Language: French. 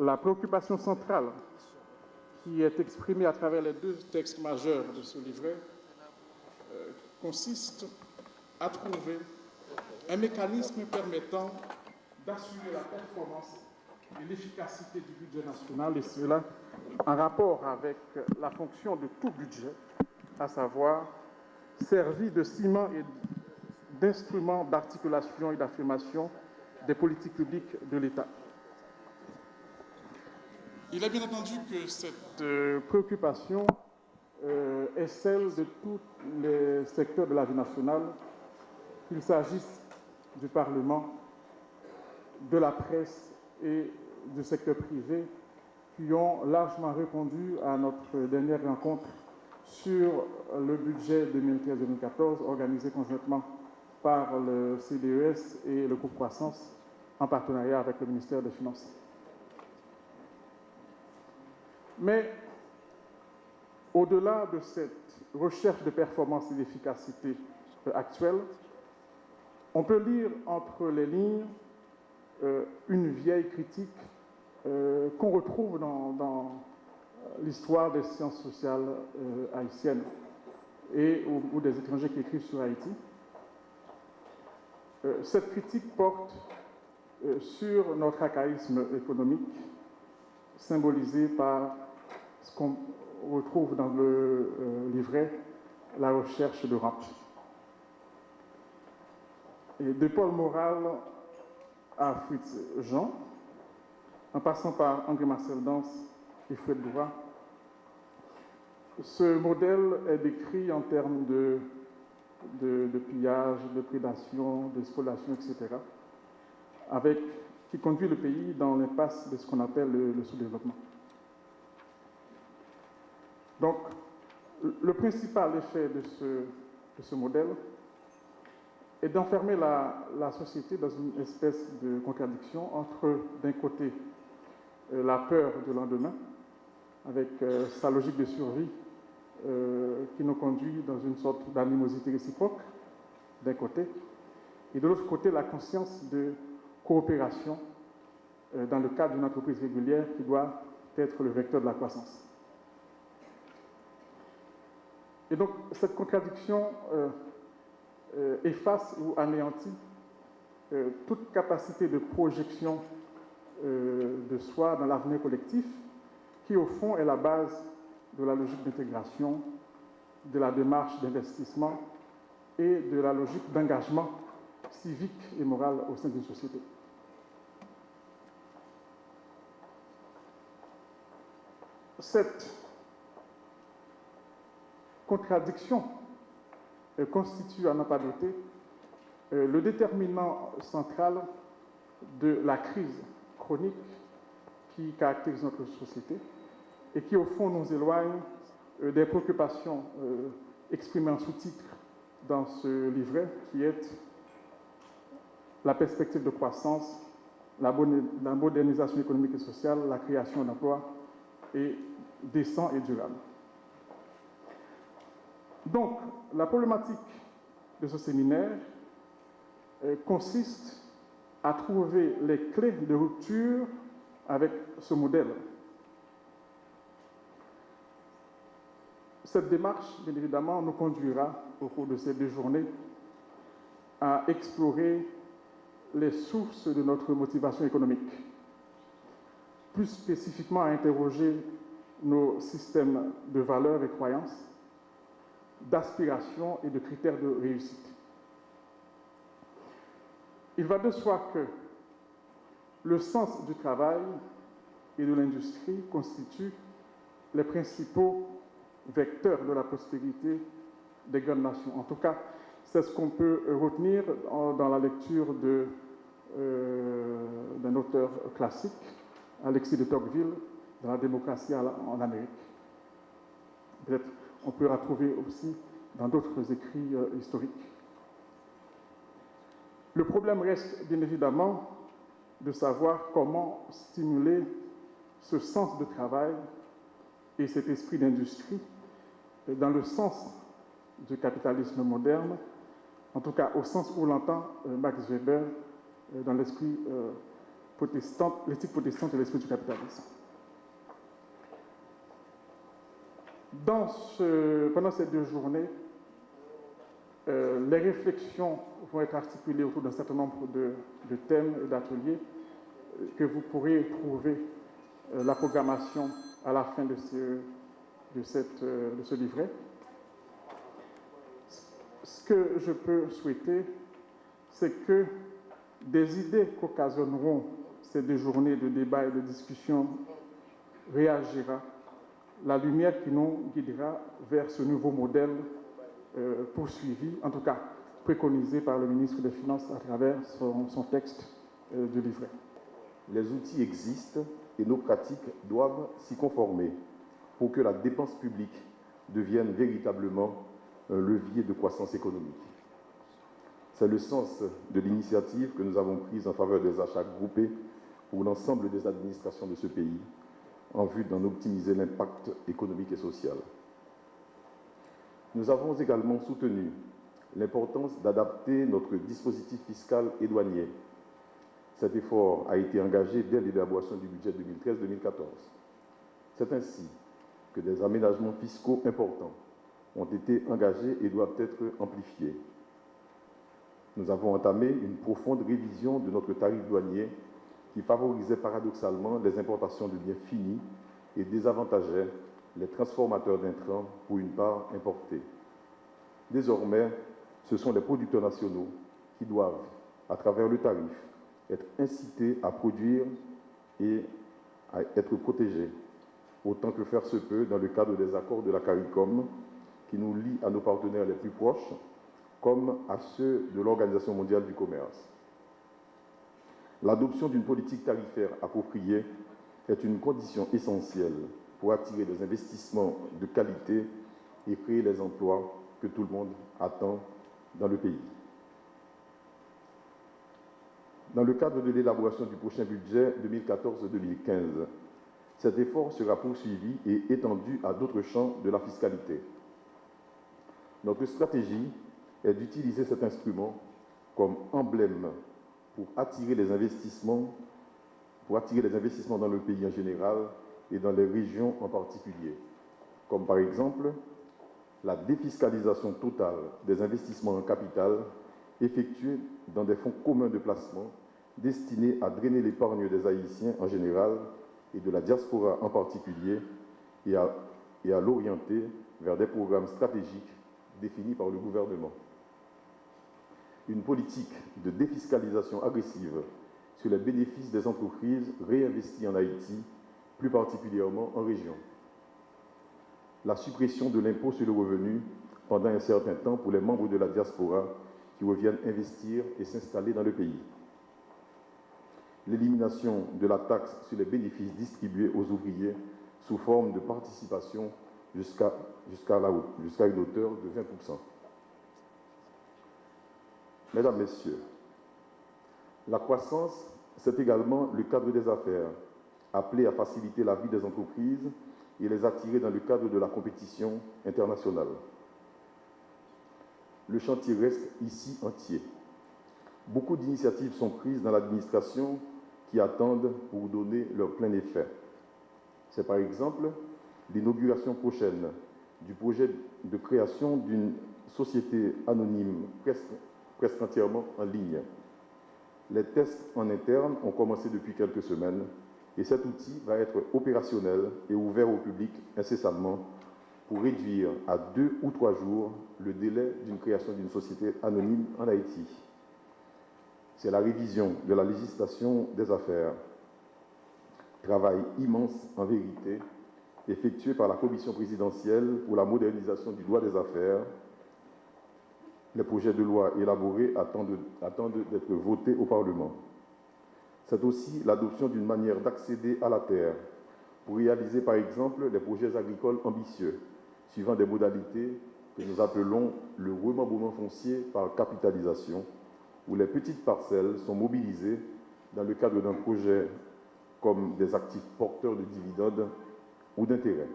la préoccupation centrale qui est exprimée à travers les deux textes majeurs de ce livret consiste à trouver un mécanisme permettant d'assurer la performance et l'efficacité du budget national, et cela en rapport avec la fonction de tout budget, à savoir servir de ciment et d'instrument d'articulation et d'affirmation des politiques publiques de l'État. Il est bien entendu que cette préoccupation est celle de tous les secteurs de la vie nationale, qu'il s'agisse du Parlement, de la presse et du secteur privé, qui ont largement répondu à notre dernière rencontre sur le budget 2013-2014 organisé conjointement par le CDES et le groupe Croissance en partenariat avec le ministère des Finances. Mais au-delà de cette recherche de performance et d'efficacité actuelle, on peut lire entre les lignes une vieille critique qu'on retrouve dans l'histoire des sciences sociales haïtiennes ou des étrangers qui écrivent sur Haïti. Cette critique porte sur notre archaïsme économique, symbolisé par ce qu'on retrouve dans le livret, la recherche de rente. Et de Paul Morral à Fritz Jean, en passant par André-Marcel Dance et Fred Bourra, ce modèle est décrit en termes de pillage, de prédation, de spoliation, etc., qui conduit le pays dans l'impasse de ce qu'on appelle le sous-développement. Donc, le principal effet de ce modèle est d'enfermer la société dans une espèce de contradiction entre, d'un côté, la peur du lendemain, avec sa logique de survie qui nous conduit dans une sorte d'animosité réciproque, d'un côté, et de l'autre côté, la conscience de coopération dans le cadre d'une entreprise régulière qui doit être le vecteur de la croissance. Et donc, cette contradiction efface ou anéantit toute capacité de projection de soi dans l'avenir collectif, qui au fond est la base de la logique d'intégration, de la démarche d'investissement et de la logique d'engagement civique et moral au sein d'une société. Cette contradiction constitue, à n'en pas douter, le déterminant central de la crise chronique qui caractérise notre société et qui, au fond, nous éloigne des préoccupations exprimées en sous-titre dans ce livret, qui est la perspective de croissance, la modernisation économique et sociale, la création d'emplois et décents et durables. Donc, la problématique de ce séminaire consiste à trouver les clés de rupture avec ce modèle. Cette démarche, bien évidemment, nous conduira au cours de ces 2 journées à explorer les sources de notre motivation économique, plus spécifiquement à interroger nos systèmes de valeurs et croyances, d'aspiration et de critères de réussite. Il va de soi que le sens du travail et de l'industrie constituent les principaux vecteurs de la prospérité des grandes nations. En tout cas, c'est ce qu'on peut retenir dans la lecture d'un auteur classique, Alexis de Tocqueville, dans La démocratie en Amérique. Peut-être on peut la trouver aussi dans d'autres écrits historiques. Le problème reste bien évidemment de savoir comment stimuler ce sens de travail et cet esprit d'industrie dans le sens du capitalisme moderne, en tout cas au sens où l'entend Max Weber dans l'esprit protestante, l'éthique protestante et l'esprit du capitalisme. Pendant ces 2 journées, les réflexions vont être articulées autour d'un certain nombre de thèmes et d'ateliers que vous pourrez trouver la programmation à la fin de ce livret. Ce que je peux souhaiter, c'est que des idées qu'occasionneront ces 2 journées de débat et de discussion réagira, la lumière qui nous guidera vers ce nouveau modèle poursuivi, en tout cas préconisé par le ministre des Finances à travers son texte du livret. Les outils existent et nos pratiques doivent s'y conformer pour que la dépense publique devienne véritablement un levier de croissance économique. C'est le sens de l'initiative que nous avons prise en faveur des achats groupés pour l'ensemble des administrations de ce pays, en vue d'en optimiser l'impact économique et social. Nous avons également soutenu l'importance d'adapter notre dispositif fiscal et douanier. Cet effort a été engagé dès l'élaboration du budget 2013-2014. C'est ainsi que des aménagements fiscaux importants ont été engagés et doivent être amplifiés. Nous avons entamé une profonde révision de notre tarif douanier qui favorisait paradoxalement les importations de biens finis et désavantageait les transformateurs d'intrants pour une part importée. Désormais, ce sont les producteurs nationaux qui doivent, à travers le tarif, être incités à produire et à être protégés, autant que faire se peut dans le cadre des accords de la CARICOM qui nous lient à nos partenaires les plus proches, comme à ceux de l'Organisation mondiale du commerce. L'adoption d'une politique tarifaire appropriée est une condition essentielle pour attirer des investissements de qualité et créer les emplois que tout le monde attend dans le pays. Dans le cadre de l'élaboration du prochain budget 2014-2015, cet effort sera poursuivi et étendu à d'autres champs de la fiscalité. Notre stratégie est d'utiliser cet instrument comme emblème pour attirer les investissements dans le pays en général et dans les régions en particulier, comme par exemple la défiscalisation totale des investissements en capital effectués dans des fonds communs de placement destinés à drainer l'épargne des Haïtiens en général et de la diaspora en particulier et à l'orienter vers des programmes stratégiques définis par le gouvernement. Une politique de défiscalisation agressive sur les bénéfices des entreprises réinvesties en Haïti, plus particulièrement en région. La suppression de l'impôt sur le revenu pendant un certain temps pour les membres de la diaspora qui reviennent investir et s'installer dans le pays. L'élimination de la taxe sur les bénéfices distribués aux ouvriers sous forme de participation jusqu'à une hauteur de 20%. Mesdames, Messieurs, la croissance, c'est également le cadre des affaires, appelé à faciliter la vie des entreprises et les attirer dans le cadre de la compétition internationale. Le chantier reste ici entier. Beaucoup d'initiatives sont prises dans l'administration qui attendent pour donner leur plein effet. C'est par exemple l'inauguration prochaine du projet de création d'une société anonyme presque entièrement en ligne. Les tests en interne ont commencé depuis quelques semaines et cet outil va être opérationnel et ouvert au public incessamment pour réduire à 2 ou 3 jours le délai d'une création d'une société anonyme en Haïti. C'est la révision de la législation des affaires. Travail immense en vérité, effectué par la Commission présidentielle pour la modernisation du droit des affaires. Les projets de loi élaborés attendent d'être votés au Parlement. C'est aussi l'adoption d'une manière d'accéder à la terre pour réaliser par exemple des projets agricoles ambitieux, suivant des modalités que nous appelons le remembrement foncier par capitalisation, où les petites parcelles sont mobilisées dans le cadre d'un projet comme des actifs porteurs de dividendes ou d'intérêts.